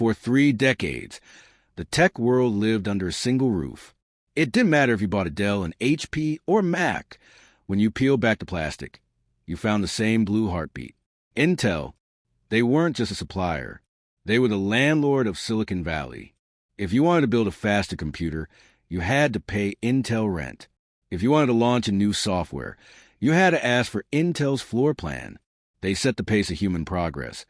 For 3 decades, the tech world lived under a single roof. It didn't matter if you bought a Dell, an HP, or Mac. When you peeled back the plastic, you found the same blue heartbeat. Intel, they weren't just a supplier. They were the landlord of Silicon Valley. If you wanted to build a faster computer, you had to pay Intel rent. If you wanted to launch a new software, you had to ask for Intel's floor plan. They set the pace of human progress,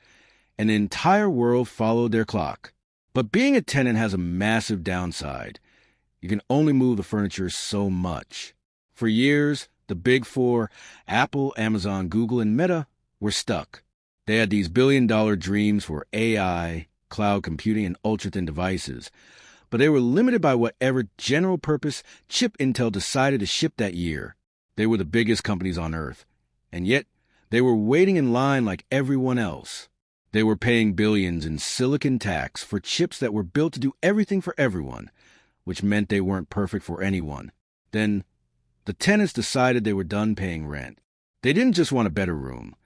and the entire world followed their clock. But being a tenant has a massive downside. You can only move the furniture so much. For years, the big four, Apple, Amazon, Google, and Meta, were stuck. They had these billion-dollar dreams for AI, cloud computing, and ultra-thin devices, but they were limited by whatever general-purpose chip Intel decided to ship that year. They were the biggest companies on Earth, and yet they were waiting in line like everyone else. They were paying billions in silicon tax for chips that were built to do everything for everyone, which meant they weren't perfect for anyone. Then, the tenants decided they were done paying rent. They didn't just want a better room.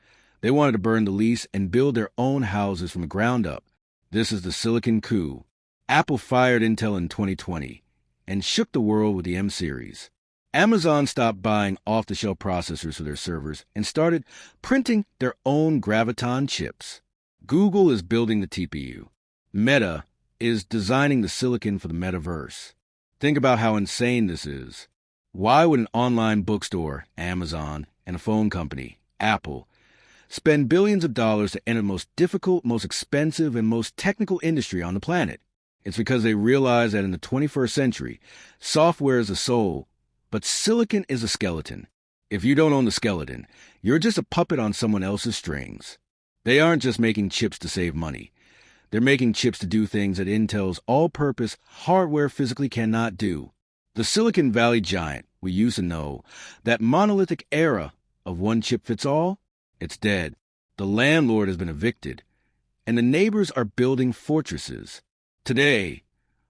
They wanted to burn the lease and build their own houses from the ground up. This is the Silicon Coup. Apple fired Intel in 2020 and shook the world with the M series. Amazon stopped buying off-the-shelf processors for their servers and started printing their own Graviton chips. Google is building the TPU. Meta is designing the silicon for the metaverse. Think about how insane this is. Why would an online bookstore, Amazon, and a phone company, Apple, spend billions of dollars to enter the most difficult, most expensive, and most technical industry on the planet? It's because they realize that in the 21st century, software is the soul, but silicon is a skeleton. If you don't own the skeleton, you're just a puppet on someone else's strings. They aren't just making chips to save money. They're making chips to do things that Intel's all-purpose hardware physically cannot do. The Silicon Valley giant we used to know, that monolithic era of one chip fits all, it's dead. The landlord has been evicted, and the neighbors are building fortresses. Today,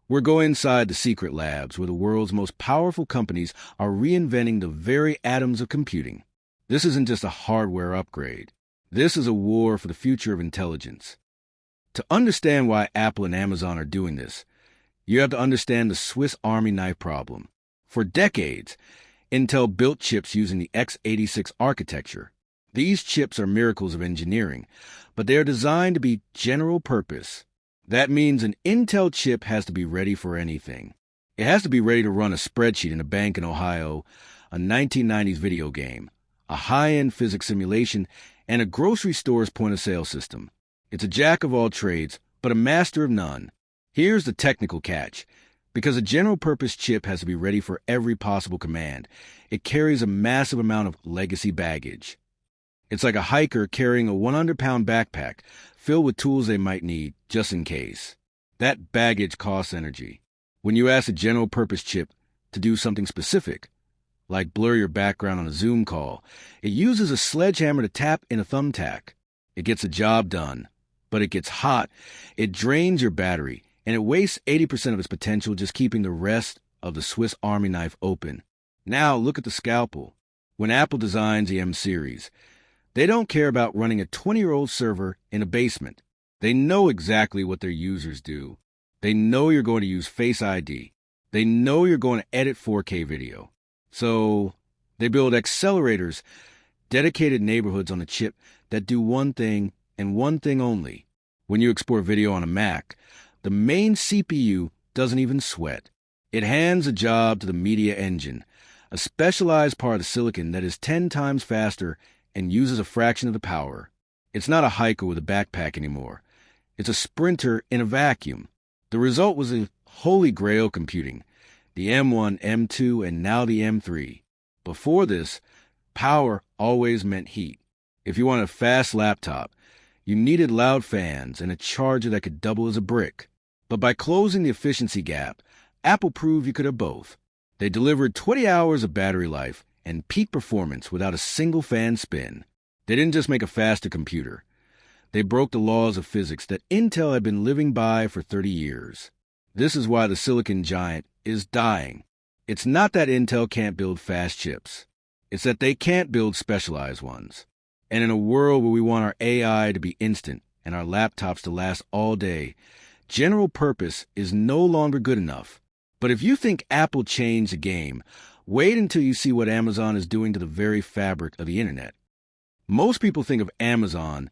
we're going inside the secret labs where the world's most powerful companies are reinventing the very atoms of computing. This isn't just a hardware upgrade. This is a war for the future of intelligence. To understand why Apple and Amazon are doing this, you have to understand the Swiss Army knife problem. For decades, Intel built chips using the x86 architecture. These chips are miracles of engineering, but they are designed to be general purpose. That means an Intel chip has to be ready for anything. It has to be ready to run a spreadsheet in a bank in Ohio, a 1990s video game, a high-end physics simulation, and a grocery store's point-of-sale system. It's a jack of all trades, but a master of none. Here's the technical catch. Because a general-purpose chip has to be ready for every possible command, it carries a massive amount of legacy baggage. It's like a hiker carrying a 100-pound backpack filled with tools they might need just in case. That baggage costs energy. When you ask a general-purpose chip to do something specific, like blur your background on a Zoom call, it uses a sledgehammer to tap in a thumbtack. It gets the job done, but it gets hot, it drains your battery, and it wastes 80% of its potential just keeping the rest of the Swiss Army knife open. Now look at the Scalpel. When Apple designs the M series, they don't care about running a 20-year-old server in a basement. They know exactly what their users do. They know you're going to use Face ID. They know you're going to edit 4K video. So they build accelerators, dedicated neighborhoods on a chip that do one thing and one thing only. When you export video on a Mac, the main CPU doesn't even sweat. It hands the job to the media engine, a specialized part of the silicon that is 10 times faster and uses a fraction of the power. It's not a hiker with a backpack anymore. It's a sprinter in a vacuum. The result was a holy grail computing, the M1, M2, and now the M3. Before this, power always meant heat. If you wanted a fast laptop, you needed loud fans and a charger that could double as a brick. But by closing the efficiency gap, Apple proved you could have both. They delivered 20 hours of battery life and peak performance without a single fan spin. They didn't just make a faster computer. They broke the laws of physics that Intel had been living by for 30 years. This is why the silicon giant is dying. It's not that Intel can't build fast chips. It's that they can't build specialized ones. And in a world where we want our AI to be instant and our laptops to last all day, General purpose is no longer good enough. But if you think Apple changed the game, wait until you see what Amazon is doing to the very fabric of the internet. Most people think of Amazon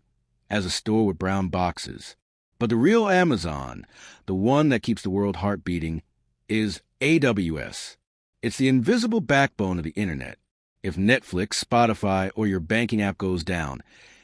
as a store with brown boxes. But the real Amazon, the one that keeps the world heart beating, is AWS. It's the invisible backbone of the internet. If Netflix, Spotify, or your banking app goes down,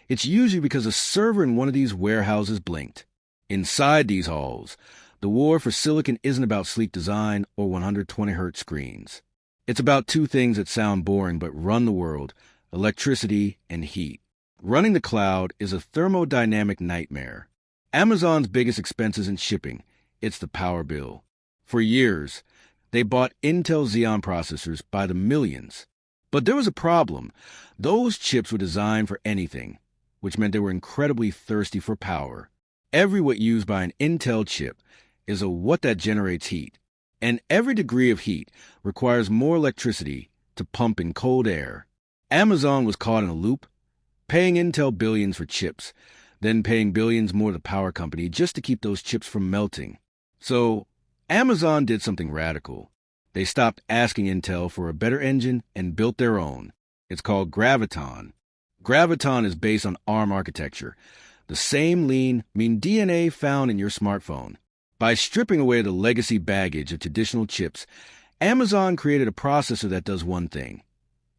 it's usually because a server in one of these warehouses blinked. Inside these halls, the war for silicon isn't about sleek design or 120Hz screens. It's about two things that sound boring but run the world: electricity and heat. Running the cloud is a thermodynamic nightmare. Amazon's biggest expense isn't shipping, it's the power bill. For years, they bought Intel Xeon processors by the millions. But there was a problem. Those chips were designed for anything, which meant they were incredibly thirsty for power. Every watt used by an Intel chip is a watt that generates heat, and every degree of heat requires more electricity to pump in cold air. Amazon was caught in a loop, paying Intel billions for chips, then paying billions more to the power company just to keep those chips from melting. So Amazon did something radical. They stopped asking Intel for a better engine and built their own. It's called Graviton. Graviton is based on ARM architecture, the same lean, mean DNA found in your smartphone. By stripping away the legacy baggage of traditional chips, Amazon created a processor that does one thing.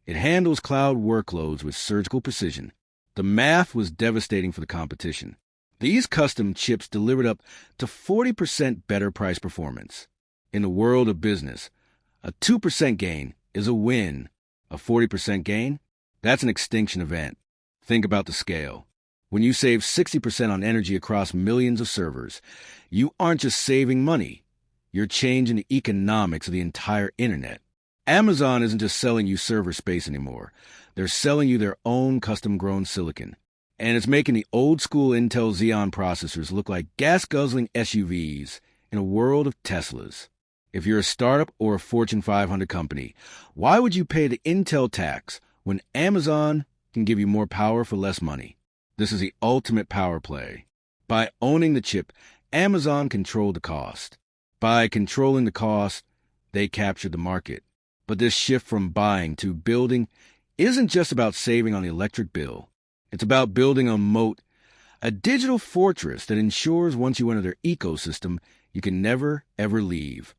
It handles cloud workloads with surgical precision. The math was devastating for the competition. These custom chips delivered up to 40% better price performance. In the world of business, a 2% gain is a win. A 40% gain? That's an extinction event. Think about the scale. When you save 60% on energy across millions of servers, you aren't just saving money. You're changing the economics of the entire internet. Amazon isn't just selling you server space anymore. They're selling you their own custom-grown silicon. And it's making the old-school Intel Xeon processors look like gas-guzzling SUVs in a world of Teslas. If you're a startup or a Fortune 500 company, why would you pay the Intel tax when Amazon can give you more power for less money? This is the ultimate power play. By owning the chip, Amazon controlled the cost. By controlling the cost, they captured the market. But this shift from buying to building isn't just about saving on the electric bill. It's about building a moat, a digital fortress that ensures once you enter their ecosystem, you can never, ever leave.